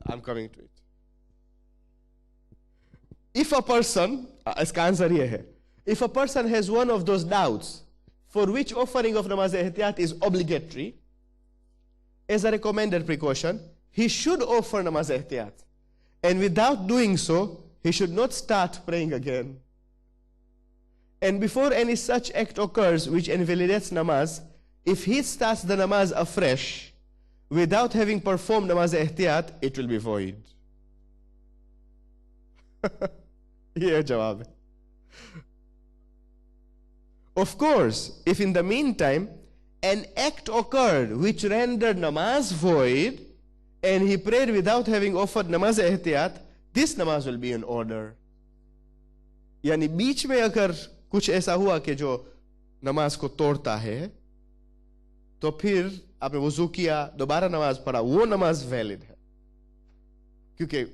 I'm coming to it. If a person, इसका आंसर ये है, if a person has one of those doubts for which offering of namaz ehtiyat is obligatory, as a recommended precaution, he should offer namaz ehtiyat. And without doing so, he should not start praying again. And before any such act occurs which invalidates namaz, if he starts the namaz afresh, without having performed namaz ehtiyat, it will be void. Yeah, jawab. Of course, if in the meantime an act occurred which rendered namaz void, and he prayed without having offered namaz ehtiyat, this namaz will be in order. यानी बीच में अगर कुछ ऐसा हुआ कि जो नमाज को तोड़ता है, तो फिर आपने वुजू किया, दोबारा नमाज पढ़ा, वो नमाज वैलिड है. क्योंकि